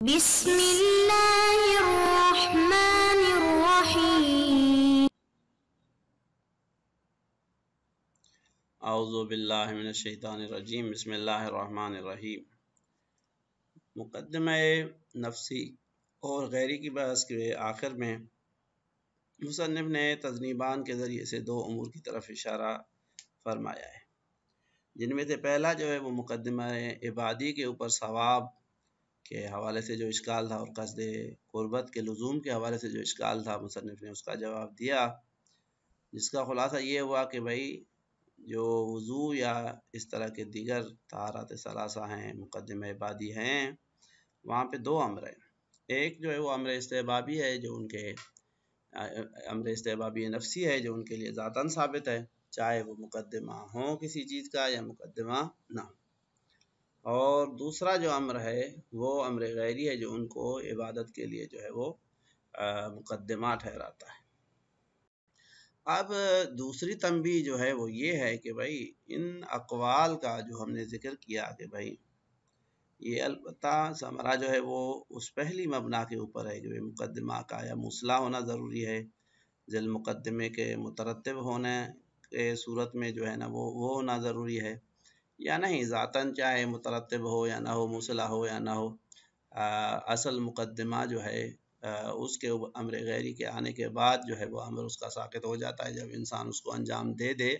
بسم اللہ الرحمن الرحیم۔ اعوذ باللہ من الشیطان الرجیم، بسم اللہ الرحمن الرحیم۔ مقدمہ نفسی اور غیری کی بحث کے آخر میں مصنف نے تذنیبان کے ذریعے سے دو امور کی طرف اشارہ فرمایا ہے، جن میں سے پہلا جو ہے وہ مقدمہ عبادی کے اوپر ثواب کے حوالے سے جو اشکال تھا اور قصد قربت کے لزوم کے حوالے سے جو اشکال تھا، مصنف نے اس کا جواب دیا، جس کا خلاصہ یہ ہوا کہ بھائی جو وضو یا اس طرح کے دیگر طہارات ثلاثہ ہیں، مقدمہ عبادی ہیں، وہاں پہ دو امر ہیں۔ ایک جو ہے وہ امر استحبابی ہے، جو ان کے امر استحبابی نفسی ہے، جو ان کے لیے ذاتاً ثابت ہے، چاہے وہ مقدمہ ہو کسی چیز کا یا مقدمہ نہ ہو۔ اور دوسرا جو امر ہے وہ امر غیری ہے، جو ان کو عبادت کے لیے جو ہے وہ مقدمہ ٹھہراتا ہے۔ اب دوسری تنبیہ جو ہے وہ یہ ہے کہ بھائی ان اقوال کا جو ہم نے ذکر کیا کہ بھائی یہ البتہ ثمرہ جو ہے وہ اس پہلی مبنا کے اوپر ہے کہ مقدمہ کا یا موصلہ ہونا ضروری ہے، ذیل مقدمے کے مترتب ہونے کے صورت میں جو ہے نا وہ ہونا ضروری ہے، یا نہیں ذاتاً چاہے مترتب ہو یا نہ ہو، موصلہ ہو یا نہ ہو، اصل مقدمہ جو ہے اس کے امر غیری کے آنے کے بعد جو ہے وہ امر اس کا ساقط ہو جاتا ہے۔ جب انسان اس کو انجام دے دے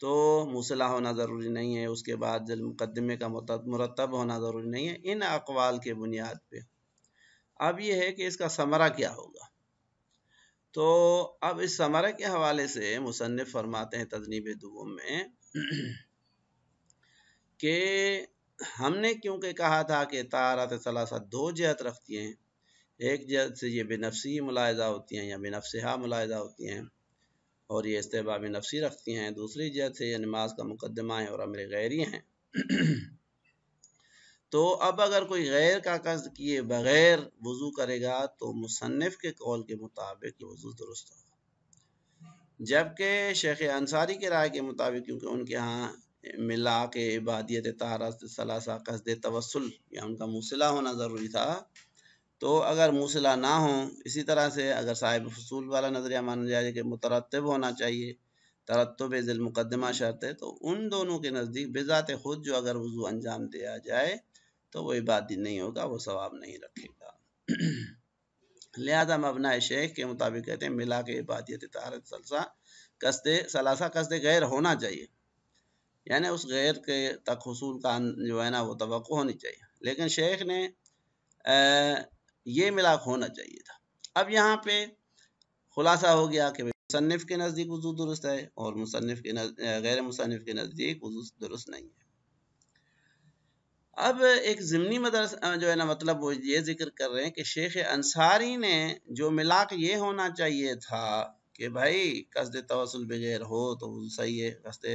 تو موصلہ ہونا ضروری نہیں ہے، اس کے بعد ذیل مقدمے کا مرتب ہونا ضروری نہیں ہے۔ ان اقوال کے بنیاد پہ اب یہ ہے کہ اس کا ثمرہ کیا ہوگا۔ تو اب اس ثمرے کے حوالے سے مصنف فرماتے ہیں تذنیب دوم میں کہ ہم نے کیونکہ کہا تھا کہ طہارات ثلاثہ دو جہت رکھتی ہیں، ایک جہت سے یہ بنفسی ملاحظہ ہوتی ہیں یا بنفسہا ملاحظہ ہوتی ہیں اور یہ استحباب نفسی رکھتی ہیں، دوسری جہت سے یہ نماز کا مقدمہ ہے اور امر غیری ہیں۔ تو اب اگر کوئی غیر کا قصد کیے بغیر وضو کرے گا تو مصنف کے قول کے مطابق وضو درست ہوگا، جبکہ شیخ انصاری کے رائے کے مطابق کیونکہ ان کے ہاں ملا کے عبادیت طہارت ثلاثہ قصد توسل یا ان کا موصلہ ہونا ضروری تھا، تو اگر موصلہ نہ ہوں، اسی طرح سے اگر صاحب فصول والا نظریہ مانا جائے کہ مترتب ہونا چاہیے، ترتب ذیل مقدمہ شرط ہے، تو ان دونوں کے نزدیک بذات خود جو اگر وضو انجام دیا جائے تو وہ عبادی نہیں ہوگا، وہ ثواب نہیں رکھے گا۔ لہذا مبنی شیخ کے مطابق کہتے ہیں ملا کے عبادیت طہارت ثلاثہ قصد غیر ہونا چاہیے، یعنی اس غیر کے تک حصول کا جو ہے نا وہ توقع ہونی چاہیے، لیکن شیخ نے یہ ملاک ہونا چاہیے تھا۔ اب یہاں پہ خلاصہ ہو گیا کہ مصنف کے نزدیک وضو درست ہے اور مصنف کے غیر مصنف کے نزدیک وضو درست نہیں ہے۔ اب ایک ضمنی مدرسہ جو ہے نا مطلب وہ یہ ذکر کر رہے ہیں کہ شیخ انصاری نے جو ملاک یہ ہونا چاہیے تھا کہ بھائی قصد توسل بغیر ہو تو وضو صحیح ہے، قصد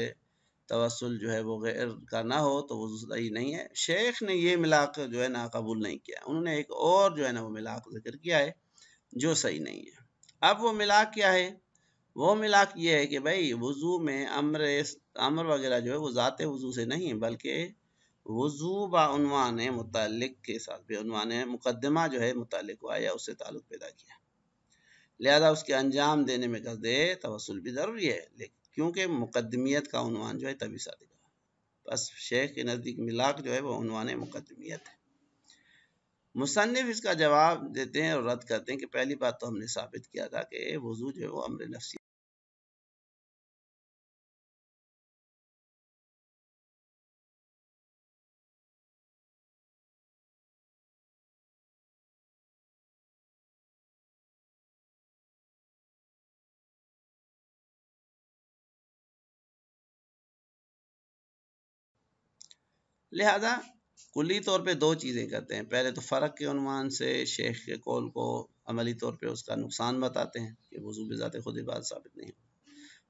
توسل جو ہے وہ غیر کا نہ ہو تو وضو صحیح نہیں ہے، شیخ نے یہ ملاک جو ہے نا قبول نہیں کیا، انہوں نے ایک اور جو ہے نا وہ ملاک ذکر کیا ہے جو صحیح نہیں ہے۔ اب وہ ملاک کیا ہے؟ وہ ملاک یہ ہے کہ بھائی وضو میں امر وغیرہ جو ہے وہ ذات وضو سے نہیں بلکہ وضو بعنوان متعلق کے ساتھ بھی عنوان مقدمہ جو ہے متعلق ہوا یا اس سے تعلق پیدا کیا، لہذا اس کے انجام دینے میں قصد توسل بھی ضروری ہے، لیکن کیونکہ مقدمیت کا عنوان جو ہے تبھی صادق ہے، بس شیخ کے نزدیک ملاک جو ہے وہ عنوان مقدمیت ہے۔ مصنف اس کا جواب دیتے ہیں اور رد کرتے ہیں کہ پہلی بات تو ہم نے ثابت کیا تھا کہ وضو جو ہے وہ امر نفسی، لہذا کلی طور پہ دو چیزیں کرتے ہیں، پہلے تو فرق کے عنوان سے شیخ کے قول کو عملی طور پہ اس کا نقصان بتاتے ہیں کہ وضو بذات خود عبادت ثابت نہیں ہو،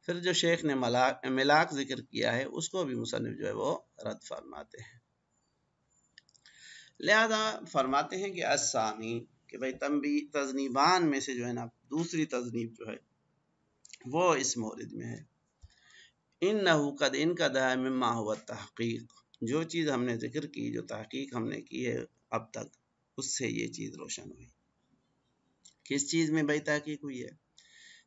پھر جو شیخ نے ملاک ذکر کیا ہے اس کو بھی مصنف جو ہے وہ رد فرماتے ہیں۔ لہذا فرماتے ہیں کہ الثانی کہ بھائی تذنیبان میں سے جو ہے نا دوسری تذنیب جو ہے وہ اس مورد میں ہے، انہو قد انقضى مما هو التحقیق، جو چیز ہم نے ذکر کی، جو تحقیق ہم نے کی ہے اب تک، اس سے یہ چیز روشن ہوئی۔ کس چیز میں بھائی تحقیق ہوئی ہے؟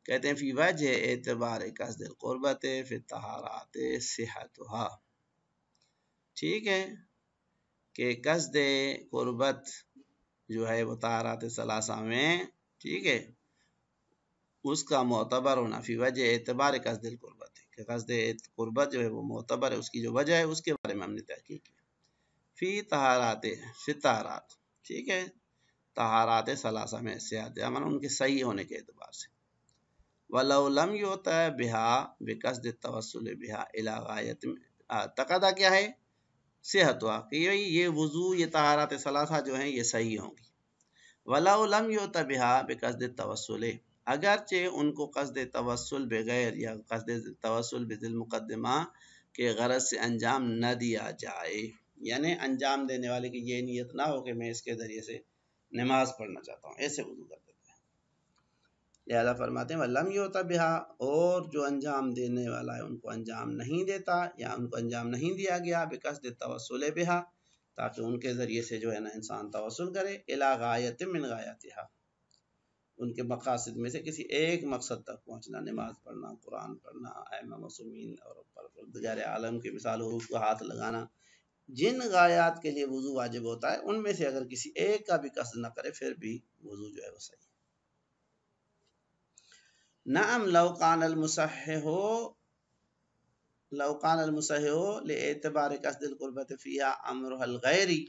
کہتے ہیں فی وجہ اعتبار قصد القربت فی طہارات صحتها، ٹھیک ہے، کہ قصد قربت جو ہے وہ طہارات ثلاثہ میں، ٹھیک ہے، اس کا معتبر ہونا فی وجہ اعتبار قصد القربت ہے، کہ قصد قربت جو ہے وہ معتبر ہے، اس کی جو وجہ ہے اس کے بارے میں ہم نے تحقیق کی۔ فی طہارات، فی طہارات، ٹھیک ہے، طہارات ثلاثہ میں صحت امن ان کے صحیح ہونے کے اعتبار سے۔ وَلَوْ لَمْ يُؤْتَ بِهَا بِقَصْدِ التَّوَسُّلِ بِهَا إِلَى غَایَةٍ، تقاضا کیا ہے؟ صحت ہوا کہ یہ وضو، یہ طہارات ثلاثہ جو ہیں یہ صحیح ہوں گی۔ وَلَوْ لَمْ يُؤْتَ بِهَا بِقَصْدِ التَّوَسُّلِ، اگرچہ ان کو قصد توسل بغیر یا قصد توسل بذل مقدمہ کے غرض سے انجام نہ دیا جائے، یعنی انجام دینے والے کی یہ نیت نہ ہو کہ میں اس کے ذریعے سے نماز پڑھنا چاہتا ہوں، ایسے وضو کر دیتے ہیں۔ لہذا فرماتے ہیں وَلَمْ يُؤْتَ بِهَا، اور جو انجام دینے والا ہے ان کو انجام نہیں دیتا یا ان کو انجام نہیں دیا گیا بقصد التوسل بها، تاکہ ان کے ذریعے سے جو ہے نا انسان توسل کرے الی غایۃ من غایاتها، ان کے مقاصد میں سے کسی ایک مقصد تک پہنچنا، نماز پڑھنا، قرآن پڑھنا، ائمہ معصومین اور پروردگار عالم کے مثال حروف کو ہاتھ لگانا، جن غایات کے لیے وضو واجب ہوتا ہے ان میں سے اگر کسی ایک کا بھی قصد نہ کرے پھر بھی وضو جو ہے وہ صحیح ہے۔ نعم لو کان المصحح لاعتبار قصد القربت فیہا امرها الغیری،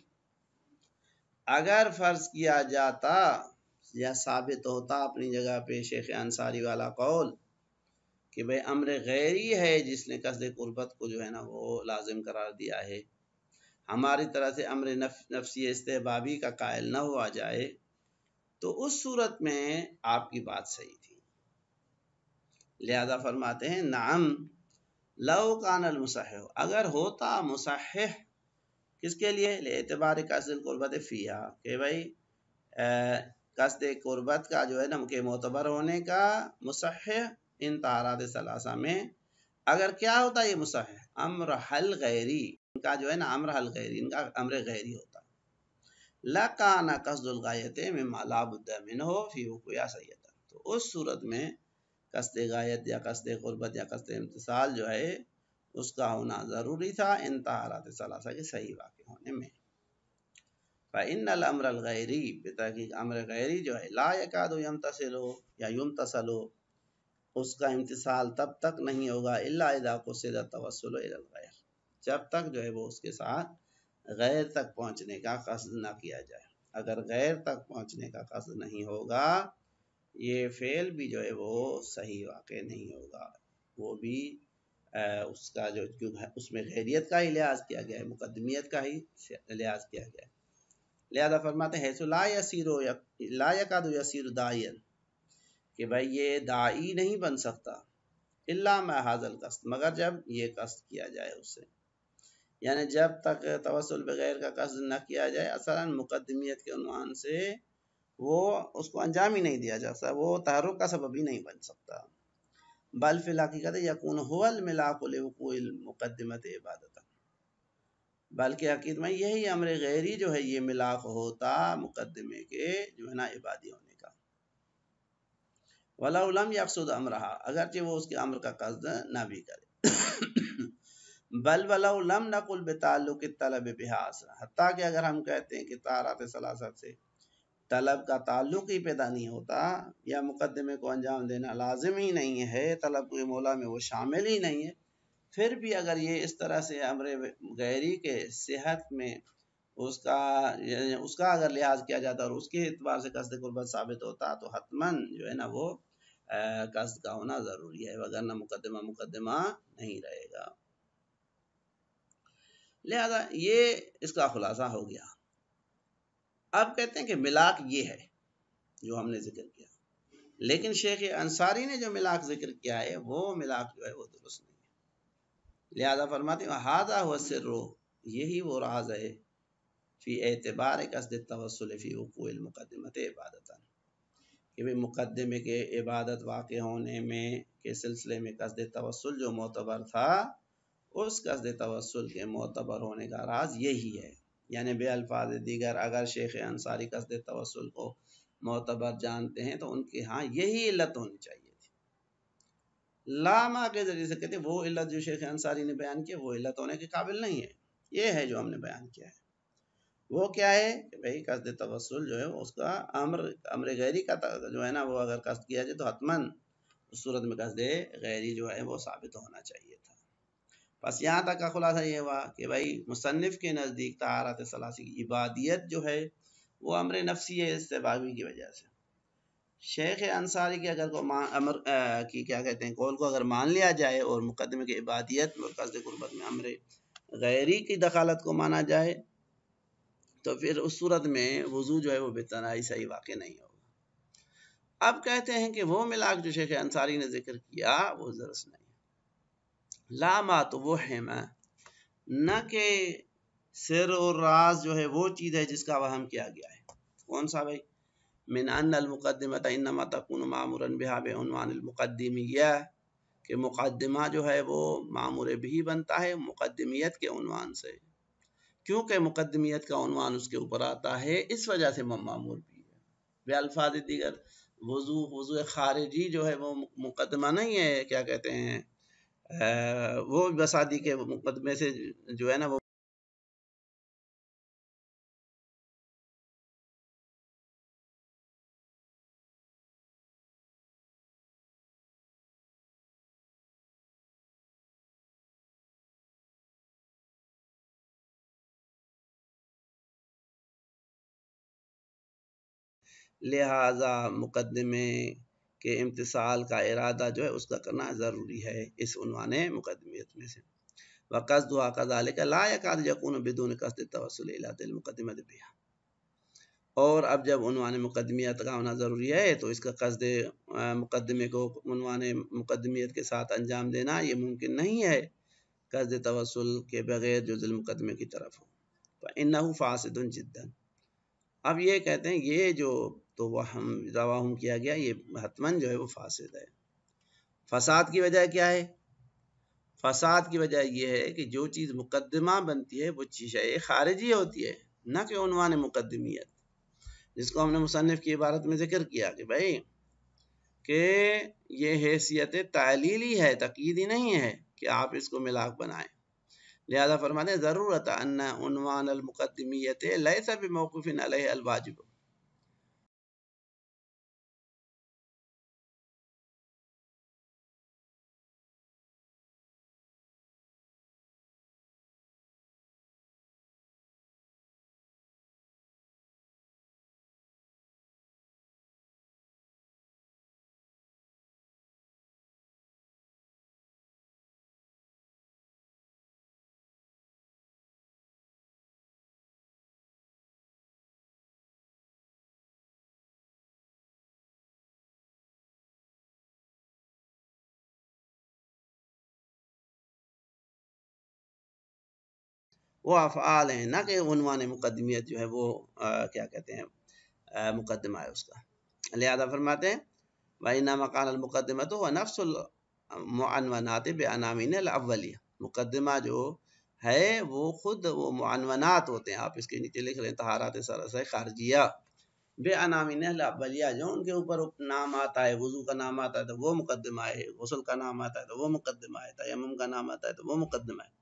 اگر فرض کیا جاتا یا ثابت ہوتا اپنی جگہ پہ شیخ انصاری والا قول کہ بھئی امر غیری ہے جس نے قصد قربت کو جو ہے نا وہ لازم قرار دیا ہے، ہماری طرح سے امر نفسی استحبابی کا قائل نہ ہوا جائے، تو اس صورت میں آپ کی بات صحیح تھی۔ لہذا فرماتے ہیں نعم لو کان المصحح، اگر ہوتا مصحح کس کے لیے؟ اعتبار قصد القربت فیہا، کہ بھئی قصد قربت کا جو ہے نا کہ معتبر ہونے کا مصحح ان طہارات ثلاثہ میں، اگر کیا ہوتا یہ مصحح؟ امر حل غیری، ان کا جو ہے نا امر حل غیری، ان کا امر غیری ہوتا، لَكَانَ قصد الغایت مما لا بد منہ فی وقوعہ سیئتا، تو اس صورت میں قصد غایت یا قصد قربت یا قصد امتثال جو ہے اس کا ہونا ضروری تھا ان طہارات ثلاثہ کے صحیح واقع ہونے میں۔ فَإِنَّ الْأَمْرَ الْغَيْرِي، بتحقیق امر غیری جو ہے لا یکاد یمتثل یا یمتثل، اس کا امتثال تب تک نہیں ہوگا الا اذا قصد التوسل الی الغیر، جب تک جو ہے وہ اس کے ساتھ غیر تک پہنچنے کا قصد نہ کیا جائے۔ اگر غیر تک پہنچنے کا قصد نہیں ہوگا یہ فعل بھی جو ہے وہ صحیح واقع نہیں ہوگا، وہ بھی اس کا جو اس میں غیریت کا ہی لحاظ کیا گیا ہے، مقدمیت کا ہی لحاظ کیا گیا ہے۔ لہذا فرماتے ہیں لا یکاد یسیر داعیا، کہ بھائی یہ داعی نہیں بن سکتا الا ما ھذا القصد، مگر جب یہ قصد کیا جائے اس سے، یعنی جب تک توسل بغیر کا قصد نہ کیا جائے اصلا مقدمیت کے عنوان سے وہ اس کو انجام ہی نہیں دیا جا سکتا، وہ تحرک کا سبب ہی نہیں بن سکتا، بل فی الحقیقت یکون هو الملاک لوقوع المقدمۃ عبادتا، بلکہ حقیقت میں یہی امر غیری جو ہے یہ ملاک ہوتا مقدمے کے جو ہے نا عبادی ہونے کا۔ وَلَوْ لَمْ يَقْصُدْ أَمْرَهَا، اگرچہ وہ اس کے امر کا قصد نہ بھی کرے، بل وَلَوْ لَمْ نَقُلْ بِتَعَلُّقِ الطَّلَبِ بِهَا أَصْلًا، حتیٰ کہ اگر ہم کہتے ہیں کہ طہارات ثلاثہ سے طلب کا تعلق ہی پیدا نہیں ہوتا یا مقدمے کو انجام دینا لازم ہی نہیں ہے، طلب کے مولا میں وہ شامل ہی نہیں ہے، پھر بھی اگر یہ اس طرح سے امر غیری کے صحت میں اس کا اگر لحاظ کیا جاتا اور اس کے اعتبار سے قصد قربت ثابت ہوتا تو حتماً جو ہے نا وہ قصد کا ہونا ضروری ہے، وگرنہ مقدمہ نہیں رہے گا۔ لہذا یہ اس کا خلاصہ ہو گیا۔ اب کہتے ہیں کہ ملاک یہ ہے جو ہم نے ذکر کیا، لیکن شیخ انصاری نے جو ملاک ذکر کیا ہے وہ ملاک جو ہے وہ درست نہیں ہے۔ لہذا فرماتے ہیں ھذا ھو السر، یہی وہ راز ہے فی اعتبار قصد التوسل فی وقوع المقدمۃ عبادتا، کہ مقدمے کے عبادت واقع ہونے میں کے سلسلے میں قصد توسل جو معتبر تھا، اس قصد توسل کے معتبر ہونے کا راز یہی ہے، یعنی بے الفاظ دیگر اگر شیخ انصاری قصد توسل کو معتبر جانتے ہیں تو ان کے ہاں یہی علت ہونی چاہیے تھی. لاما کے ذریعے سے کہتے ہیں وہ علت جو شیخ انصاری نے بیان کی وہ علت ہونے کے قابل نہیں ہے. یہ ہے جو ہم نے بیان کیا ہے. وہ کیا ہے کہ بھئی قصد توسل جو ہے اس کا امر غیری کا جو ہے نا وہ اگر قصد کیا جائے تو حتماً اس صورت میں قصد غیری جو ہے وہ ثابت ہونا چاہیے تھا. بس یہاں تک کا خلاصہ یہ ہوا کہ بھئی مصنف کے نزدیک طہارت ثلاثی کی عبادیت جو ہے وہ امر نفسی ہے استحبابی کی وجہ سے. شیخ انصاری کے اگر کو امر کی کیا کہتے ہیں قول کو اگر مان لیا جائے اور مقدمے کی عبادیت اور قصد قربت میں امر غیری کی دخالت کو مانا جائے تو پھر اس صورت میں وضو جو ہے وہ بتنائی صحیح واقع نہیں ہوگا. اب کہتے ہیں کہ وہ ملاک جو شیخ انصاری نے ذکر کیا وہ درست نہیں. لا ما تو وہ ہے نہ کہ سر اور راز جو ہے وہ چیز ہے جس کا وہم کیا گیا ہے. کون سا بھائی؟ من ان المقدمۃ انما تکون مامورا بها بعنوان المقدمیہ کہ مقدمہ جو ہے وہ مامور بھی بنتا ہے مقدمیت کے عنوان سے، کیونکہ مقدمیت کا عنوان اس کے اوپر آتا ہے اس وجہ سے مامور بھی ہے. بے الفاظ دیگر وضو خارجی جو ہے وہ مقدمہ نہیں ہے کیا کہتے ہیں وہ بسادی کے مقدمے سے جو ہے نا وہ لہذا مقدمے کے امتثال کا ارادہ جو ہے اس کا کرنا ضروری ہے اس عنوان مقدمیت میں سے. وقصدها كذلك لا يكاد يكون بدون قصد التوسل الى المقدمۃ بها. اور اب جب عنوان مقدمیت کا ہونا ضروری ہے تو اس کا قصد مقدمے کو عنوان مقدمیت کے ساتھ انجام دینا یہ ممکن نہیں ہے قصد توسل کے بغیر جو ذل مقدمے کی طرف ہو. فإنه فاسد جدا. اب یہ کہتے ہیں یہ جو تو رواہم کیا گیا یہ حتماً جو ہے وہ فاسد ہے. فساد کی وجہ کیا ہے؟ فساد کی وجہ یہ ہے کہ جو چیز مقدمہ بنتی ہے وہ چیز خارجی ہوتی ہے نہ کہ عنوان مقدمیت، جس کو ہم نے مصنف کی عبارت میں ذکر کیا کہ بھائی کہ یہ حیثیت تعلیلی ہے تقییدی نہیں ہے کہ آپ اس کو ملاک بنائیں. لہذا فرماتے ہیں ضرورت ان عنوان المقدمیت لیس بموقوف علیہ الواجب. وہ افعال ہیں نہ کہ عنوان مقدمیت جو ہے وہ کیا کہتے ہیں مقدمہ ہے اس کا. لہذا فرماتے ہیں وَإِنَّمَا كَانَ الْمُقَدِّمَةُ وَنَفْسُ الْمُعَنْوَنَاتِ بِأَنَامِنِ الْأَوَّلِيَّةِ. مقدمہ جو ہے وہ خود وہ معنونات ہوتے ہیں، آپ اس کے نیچے لکھ لیں طہارت ثلاثہ خارجیہ بے انامین الاولیہ، جو ان کے اوپر نام آتا ہے، وضو کا نام آتا ہے تو وہ مقدمہ ہے، غسل کا نام آتا ہے تو وہ مقدمہ ہے، تیمم کا نام آتا ہے تو وہ مقدمہ ہے.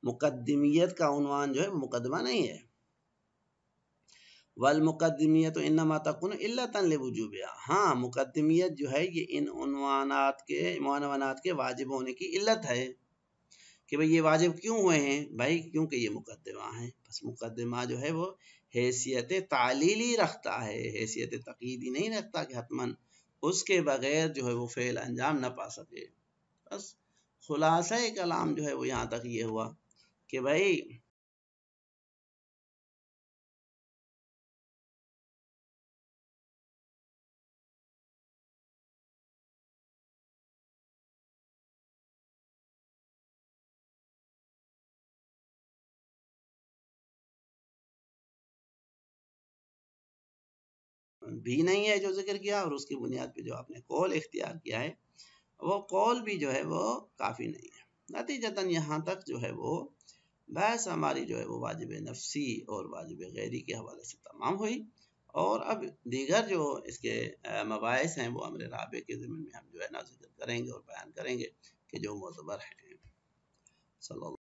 مقدمیت کا عنوان جو ہے وہ مقدمہ نہیں ہے. والمقدمیت انما تکون علتا لوجوبها. ہاں مقدمیت جو ہے یہ ان عنوانات کے واجب ہونے کی علت ہے کہ بھئی یہ واجب کیوں ہوئے ہیں؟ بھائی کیونکہ یہ مقدمہ ہیں. بس مقدمہ جو ہے وہ حیثیت تعلیلی رکھتا ہے، حیثیت تقییدی نہیں رکھتا کہ حتماً اس کے بغیر جو ہے وہ فعل انجام نہ پا سکے. بس خلاصہ کلام جو ہے وہ یہاں تک یہ ہوا کہ بھائی بھی نہیں ہے جو ذکر کیا اور اس کی بنیاد پہ جو آپ نے قول اختیار کیا ہے وہ قول بھی جو ہے وہ کافی نہیں ہے. نتیجتاً یہاں تک جو ہے وہ بحث ہماری جو ہے وہ واجب نفسی اور واجب غیری کے حوالے سے تمام ہوئی، اور اب دیگر جو اس کے مباحث ہیں وہ امر رابع کے ضمن میں ہم جو ہے نا ذکر کریں گے اور بیان کریں گے کہ جو معتبر ہیں۔ صلی اللہ